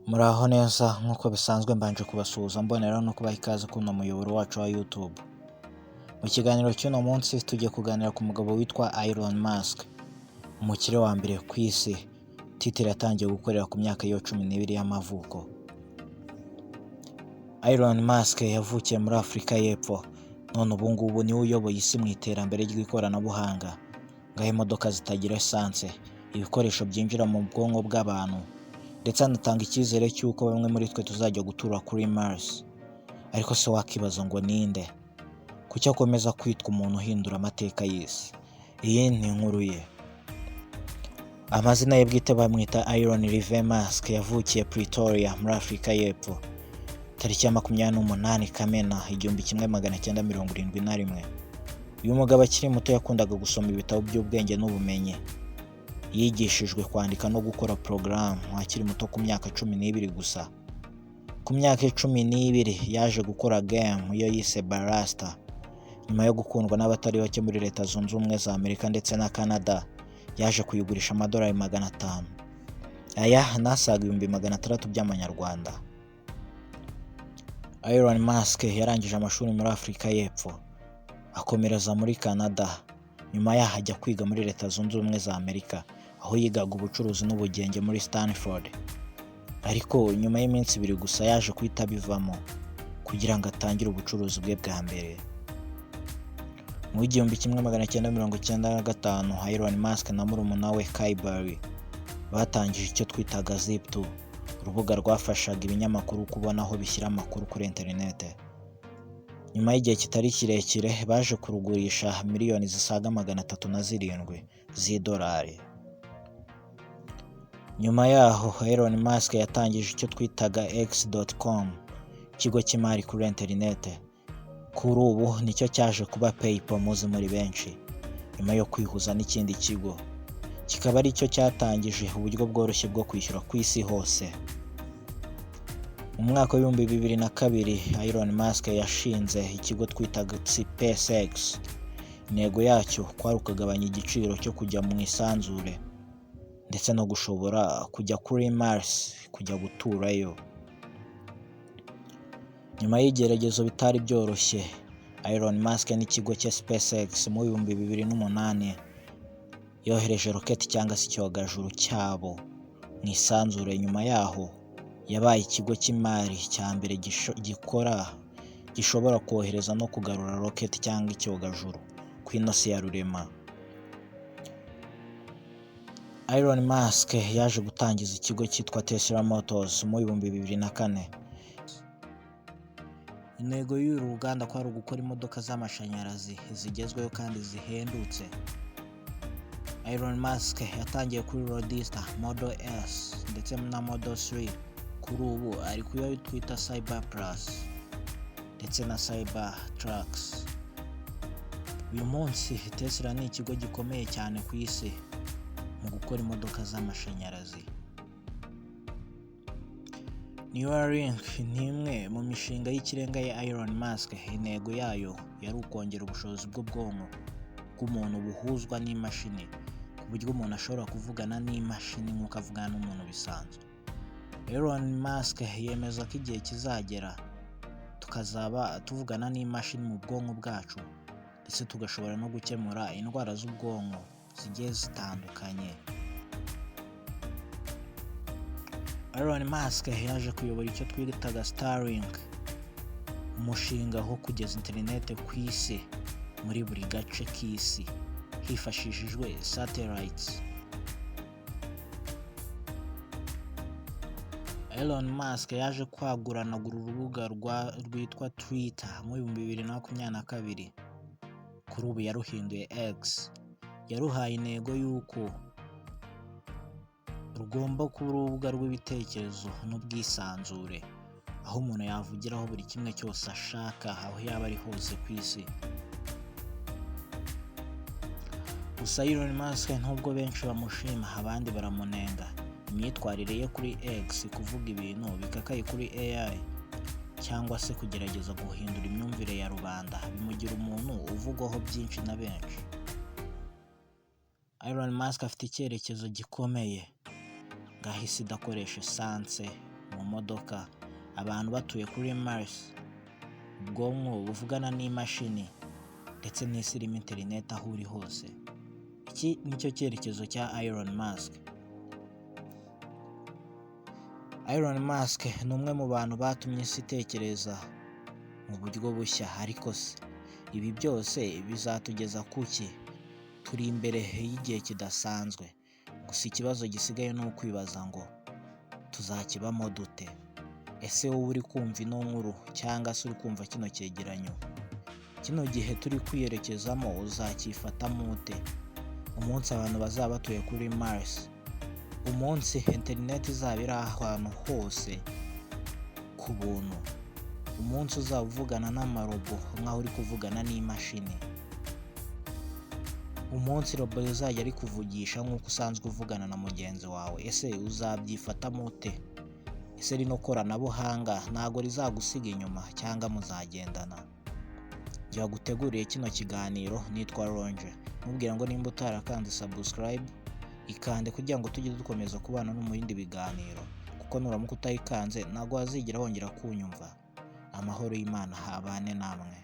Muraho neza nk'uko bisanzwe mbanje kubasuhuza mboneraho no kubaha ikaze kuno muyoboro wacu wa YouTube. Mu kiganiro cy'uno munsi tugiye kuganira ku mugabo witwa Elon Musk, umukire wa mbere ku isi. Twitter yatangiye gukorera ku myaka yo 12 y'amavuko. Elon Musk yavukiye muri Afurika y'Epfo, none ubu ngubu niwe uyoboye isi mu iterambere ry'ikoranabuhanga, ngaho imodoka zitagira esanse, ibikoresho byinjira mu bwonko bw'abantu, ndetse anatanga icyizere cy'uko bamwe muri twe tuzajya gutura kuri Mars. Ariko se wakibaza ngo ninde? Kuki akomeza kwitwa umuntu uhindura amateka y'isi? Iyi ni inkuru ye. Amazina ye bwite bamwita Elon Musk. Yavukiye Pretoria muri Afurika y'Epfo tariki ya 28 Kamena 1971. Uyu mugabo akiri muto yakundaga gusoma ibitabo by'ubwenge n'ubumenyi. Yigishijwe kwandika no gukora porogaramu akiri muto ku myaka 12 gusa. Ku myaka 12 yaje gukora game yo yise Barasta. Nyuma yo gukundwa n'abatari bake muri Leta Zunze Ubumwe za Amerika ndetse na Canada, yaje kuyigurisha $500. Aya nasaga $600 by'amanyarwanda. Elon Musk yarangije amashuri muri Afurika y'Epfo, akomereza muri Canada. Nyuma yaho ajya kwiga muri Leta Zunze Ubumwe za Amerika, aho yigaga ubucuruzi n'ubugenge muri Stanford. Ariko nyuma y'iminsi 2 gusa yaje kwita bivamo kugira ngo atangire ubucuruzi bwe bwa mbere. Mu 1995, Elon Musk na murumuna we Kay Barry batangije icyo twitaga Zip2, urubuga rwafashaga ibinyamakuru kubona aho bishyira amakuru kuri interinete. Nyuma y'igihe kitari kirekire baje kurugurisha miliyoni zisaga 307 z'idolari. Nyuma yaho Elon Musk yatangije icyo twitaga X.com, ikigo cy'imari kuri interinete. Kuri ubu nicyo cyaje kuba PayPal muzi muri benshi, nyuma yo kwihuza n'ikindi kigo, kikaba ari cyo cyatangije uburyo bworoshye bwo kwishyura ku isi hose. Mu mwaka wa 2002, Elon Musk yashinze ikigo twitaga SpaceX. Intego yacyo kwari ukugabanya igiciro cyo kujya mu isanzure ndetse no gushobora kujya kuri Mars, kujya guturayo. Nyuma y'igeragezo bitari byoroshye, Elon Musk n'ikigo cya SpaceX mu 2008 yohereje rocket cyangwa se icyogajuru cyabo mu isanzure. Nyuma yaho yabaye ikigo cy'imari cya mbere gishobora kohereza no kugarura rocket cyangwa icyogajuru ku inosi ya rurema. Elon Musk yaje gutangiza ikigo cyitwa Tesla Motors mu 2004. Intego y'uru ruganda kwari ugukora imodoka z'amashanyarazi zigezweho kandi zihendutse. Elon Musk yatangiye kuri Roadster, Model S ndetse na Model 3. Kuri ubu ari kuyo twita Cyberplus ndetse na Cybertrucks. Uyu munsi Tesla ni ikigo gikomeye cyane ku isi mu gukora imodoka z'amashanyarazi. Neuralink ni imwe mu mishinga y'ikirenga ya Elon Musk. Intego yayo yari ukongera ubushobozi bw'ubwonko bw'umuntu buhuzwa n'imashini, ku buryo umuntu ashobora kuvugana n'imashini nk'uko avugana n'umuntu bisanzwe. Elon Musk yemeza ko igihe kizagera tukazaba tuvugana n'imashini mu bwonko bwacu, ndetse tugashobora no gukemura indwara z'ubwonko zigiye zitandukanye. Elon Musk yaje kuyobora icyo twitaga Starlink, umushinga wo kugeza interinete ku isi muri buri gace k'isi hifashishijwe satellites. Elon Musk yaje kwagurana urubuga rwitwa Twitter mu 2022. Kuri ubu yaruhinduye X. Yaruhaye intego y'uko rugomba kuba urubuga rw'ibitekerezo n'ubwisanzure, aho umuntu yavugiraho buri kimwe cyose ashaka aho yaba ari hose ku isi. Gusa Elon Musk nubwo benshi bamushima, abandi baramunenga. Imyitwarire ye kuri X, kuvuga ibintu bikakaye kuri AI cyangwa se kugerageza guhindura imyumvire ya rubanda, bimugira umuntu uvugwaho byinshi na benshi. Elon Musk afite icyerekezo gikomeye, ngahise idakoresha esanse mu modoka, abantu batuye kuri Mars, ubwonko buvugana n'imashini ndetse n'isi irimo interineti aho uri hose. Iki nicyo cyerekezo cya Elon Musk. Elon Musk ni umwe mu bantu batumye isi itekereza mu buryo bushya, ariko se ibi byose bizatugeza kuki? Turi imbere y'igihe kidasanzwe, gusa ikibazo gisigaye ni ukwibaza ngo tuzakibamo dute? Ese wowe uri kumva ino nkuru cyangwa se uri kumva kino cyegeranyo, kino gihe turi kwiyerekezamo uzakifatamo ute? Umunsi abantu bazaba batuye kuri Mars, umunsi interineti izaba iri ahantu hose ku buntu, umunsi uzaba uvugana n'amarobo nk'aho uri kuvugana n'imashini, umunsi robo izajya ari kuvugisha nk'uko usanzwe uvugana na mugenzi wawe. Ese uzabyifatamo ute? Ese rino koranabuhanga ntabwo rizagusiga inyuma cyangwa muzagendana? Njye waguteguriye kino kiganiro nitwa Ronje, mubwira ngo nimba utarakanze subscribe ikande kugira ngo tujye dukomeza kubana no mu bindi biganiro, kuko nuramuka utayikanze ntabwo wazigera wongera kunyumva. Amahoro y'Imana habane namwe.